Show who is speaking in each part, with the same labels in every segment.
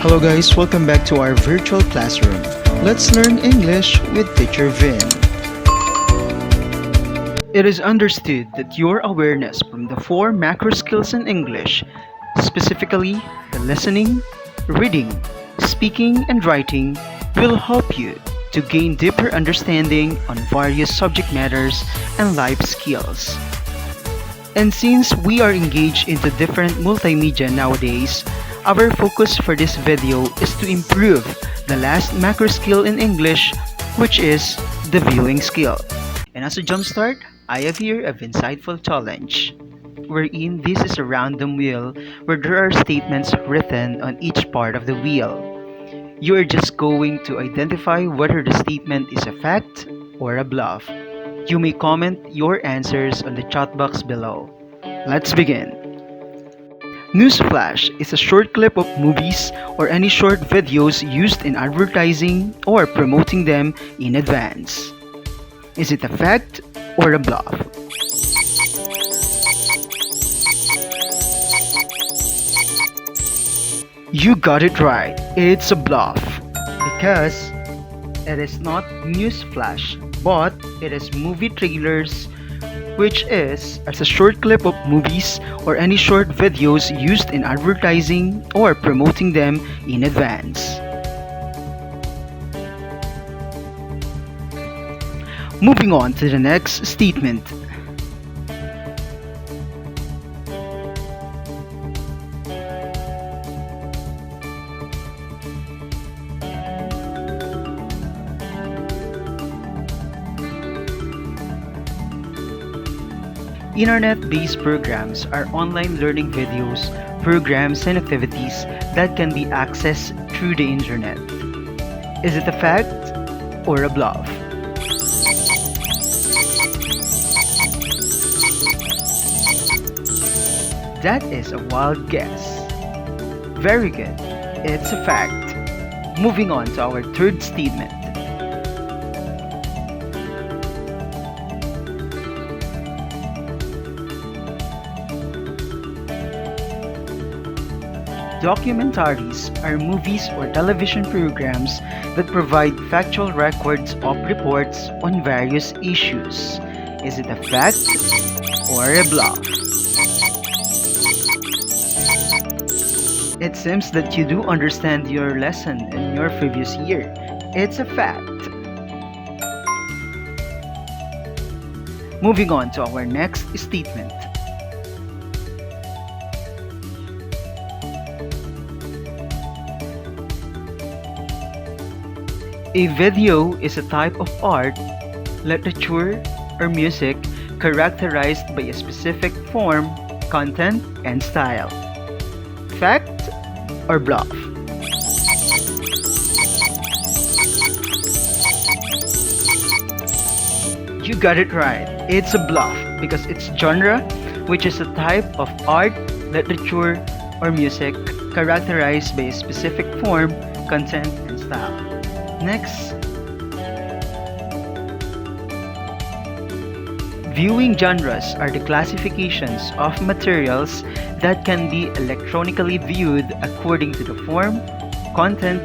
Speaker 1: Hello guys, welcome back to our virtual classroom. Let's learn English with Teacher Vin. It is understood that your awareness from the four macro skills in English, specifically the listening, reading, speaking, and writing, will help you to gain deeper understanding on various subject matters and life skills. And since we are engaged into different multimedia nowadays, our focus for this video is to improve the last macro skill in English, which is the viewing skill. And as a jumpstart, I have here an insightful challenge, wherein this is a random wheel where there are statements written on each part of the wheel. You are just going to identify whether the statement is a fact or a bluff. You may comment your answers on the chat box below. Let's begin. Newsflash is a short clip of movies or any short videos used in advertising or promoting them in advance. Is it a fact or a bluff? You got it right. It's a bluff. Because it is not newsflash, but it is movie trailers, which is as a short clip of movies or any short videos used in advertising or promoting them in advance. Moving on to the next statement. Internet-based programs are online learning videos, programs, and activities that can be accessed through the internet. Is it a fact or a bluff? That is a wild guess. Very good. It's a fact. Moving on to our third statement. Documentaries are movies or television programs that provide factual records of reports on various issues. Is it a fact or a bluff? It seems that you do understand your lesson in your previous year. It's a fact. Moving on to our next statement. A video is a type of art, literature, or music characterized by a specific form, content, and style. Fact or bluff? You got it right. It's a bluff because its genre, which is a type of art, literature, or music characterized by a specific form, content, and style. Next, viewing genres are the classifications of materials that can be electronically viewed according to the form, content,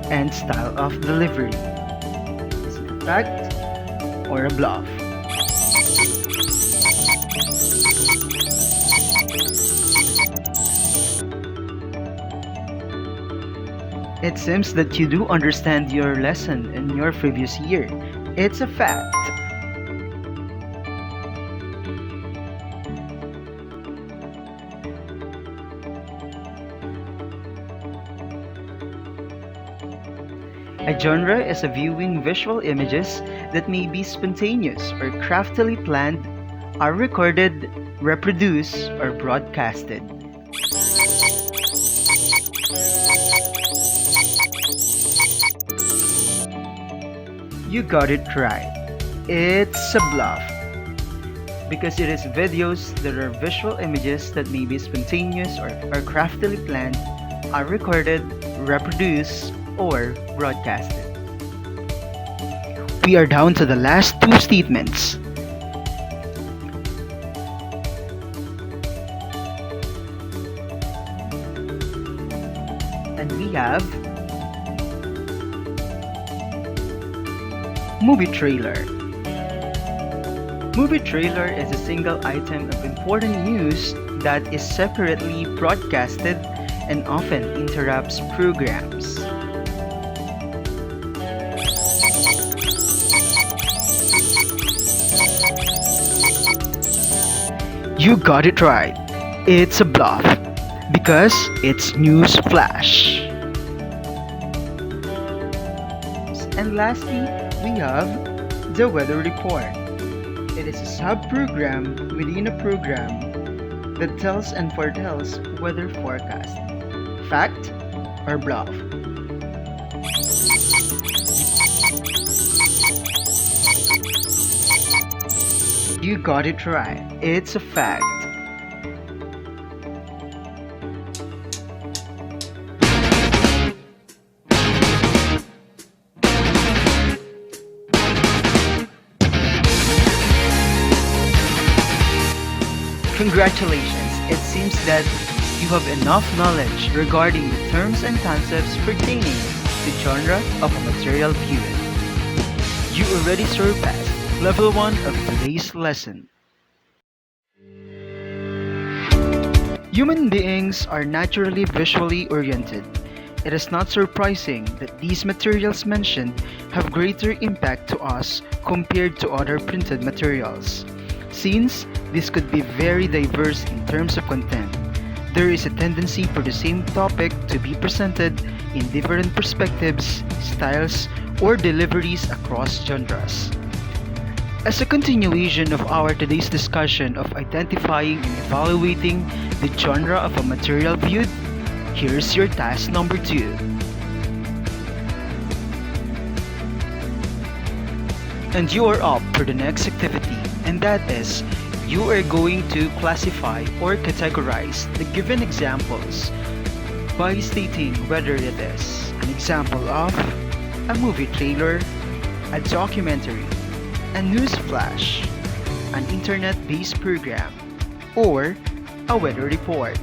Speaker 1: and style of delivery. Is it a fact or a bluff? It seems that you do understand your lesson in your previous year. It's a fact. A genre is a viewing visual images that may be spontaneous or craftily planned, are recorded, reproduced, or broadcasted. You got it right. It's a bluff. Because it is videos that are visual images that may be spontaneous or are craftily planned, are recorded, reproduced, or broadcasted. We are down to the last two statements. And we have movie trailer. Movie trailer is a single item of important news that is separately broadcasted and often interrupts programs. You got it right. It's a bluff because it's news flash. And lastly, we have the weather report. It is a sub-program within a program that tells and foretells weather forecast. Fact or bluff? You got it right. It's a fact. Congratulations! It seems that you have enough knowledge regarding the terms and concepts pertaining to genre of a material viewed. You already surpassed level 1 of today's lesson. Human beings are naturally visually oriented. It is not surprising that these materials mentioned have greater impact to us compared to other printed materials. Since this could be very diverse in terms of content, there is a tendency for the same topic to be presented in different perspectives, styles, or deliveries across genres. As a continuation of our today's discussion of identifying and evaluating the genre of a material viewed, here's your task number 2. And you are up for the next activity, and that is, you are going to classify or categorize the given examples by stating whether it is an example of a movie trailer, a documentary, a news flash, an internet-based program, or a weather report.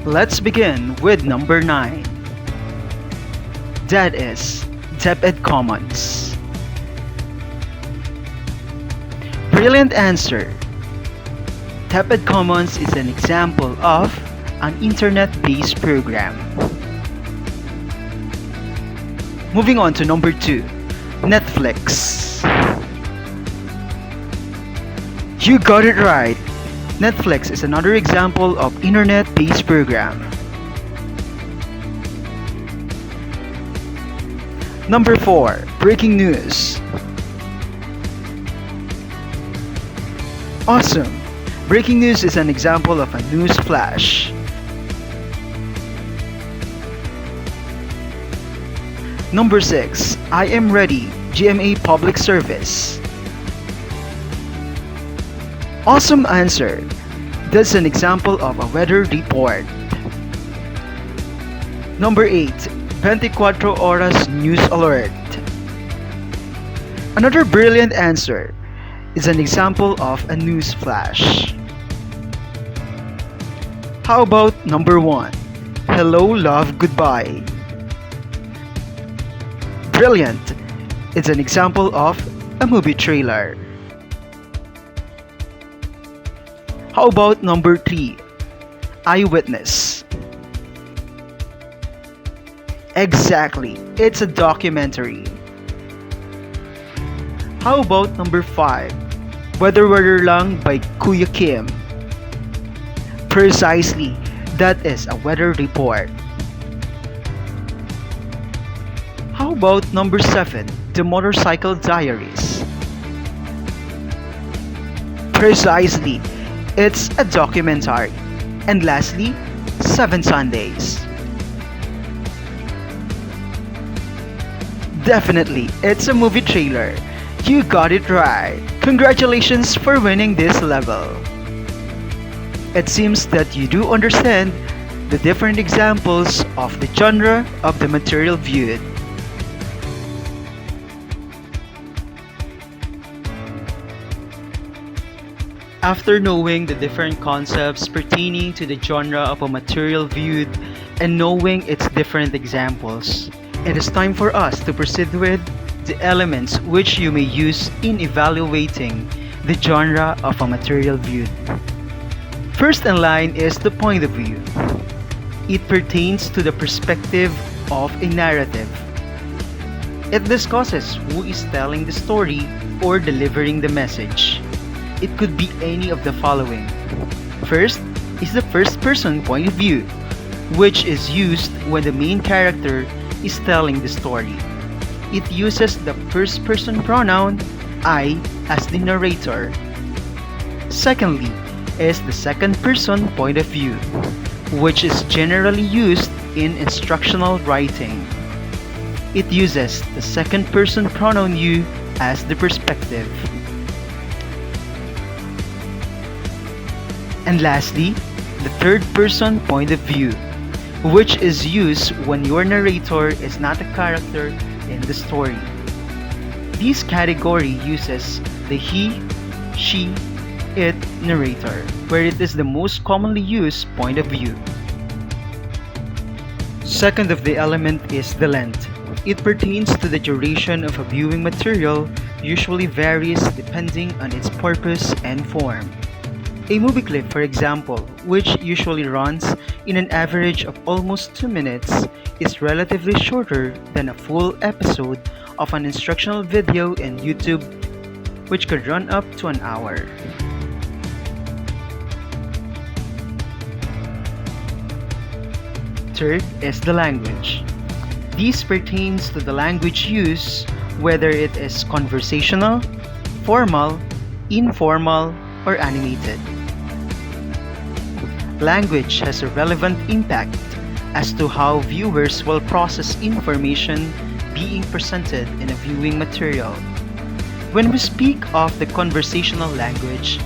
Speaker 1: Let's begin with number 9. That is DepEd Commons. Brilliant answer. DepEd Commons is an example of an internet-based program. Moving on to number 2, Netflix. You got it right. Netflix is another example of internet-based program. Number 4, breaking news. Awesome! Breaking news is an example of a news flash. Number 6, I am ready, GMA Public Service. Awesome answer. That's an example of a weather report. Number 8, 24 Horas News Alert. Another brilliant answer is an example of a news flash. How about number 1, Hello, Love, Goodbye. Brilliant. It's an example of a movie trailer. How about number 3, Eyewitness? Exactly, it's a documentary. How about number 5, Weather Lang by Kuya Kim? Precisely, that is a weather report. How about number 7, The Motorcycle Diaries? Precisely, it's a documentary. And lastly, 7 Sundays. Definitely, it's a movie trailer. You got it right. Congratulations for winning this level. It seems that you do understand the different examples of the genre of the material viewed. After knowing the different concepts pertaining to the genre of a material viewed and knowing its different examples, it is time for us to proceed with the elements which you may use in evaluating the genre of a material viewed. First in line is the point of view. It pertains to the perspective of a narrative. It discusses who is telling the story or delivering the message. It could be any of the following. First is the first person point of view, which is used when the main character is telling the story. It uses the first person pronoun I as the narrator. Secondly is the second person point of view, which is generally used in instructional writing. It uses the second person pronoun you as the perspective. And lastly, the third person point of view, which is used when your narrator is not a character in the story. This category uses the he, she, it narrator, where it is the most commonly used point of view. Second of the element is the length. It pertains to the duration of a viewing material, usually varies depending on its purpose and form. A movie clip, for example, which usually runs in an average of almost 2 minutes, is relatively shorter than a full episode of an instructional video in YouTube, which could run up to an hour. Third is the language. This pertains to the language used, whether it is conversational, formal, informal, or animated. Language has a relevant impact as to how viewers will process information being presented in a viewing material. When we speak of the conversational language,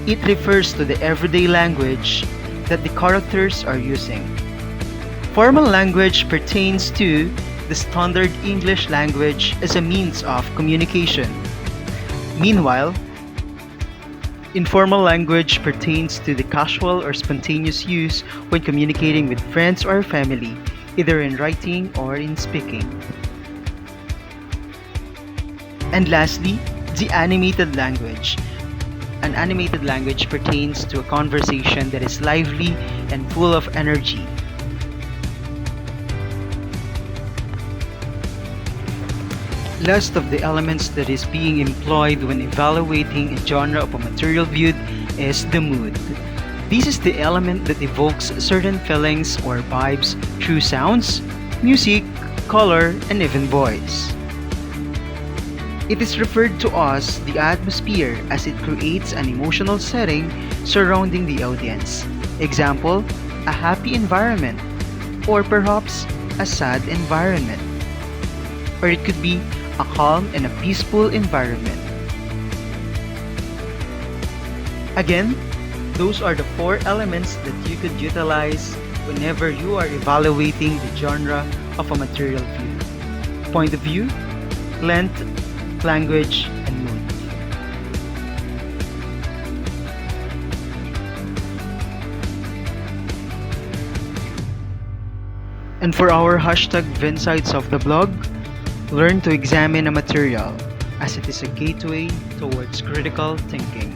Speaker 1: it refers to the everyday language that the characters are using. Formal language pertains to the standard English language as a means of communication. Meanwhile, informal language pertains to the casual or spontaneous use when communicating with friends or family, either in writing or in speaking. And lastly, the animated language. An animated language pertains to a conversation that is lively and full of energy. Last of the elements that is being employed when evaluating a genre of a material viewed is the mood. This is the element that evokes certain feelings or vibes through sounds, music, color, and even voice. It is referred to as the atmosphere as it creates an emotional setting surrounding the audience. Example, a happy environment, or perhaps a sad environment. Or it could be a calm and a peaceful environment. Again, those are the 4 elements that you could utilize whenever you are evaluating the genre of a material view. Point of view, length, language, and mood. And for our hashtag Vinsights of the blog, learn to examine a material as it is a gateway towards critical thinking.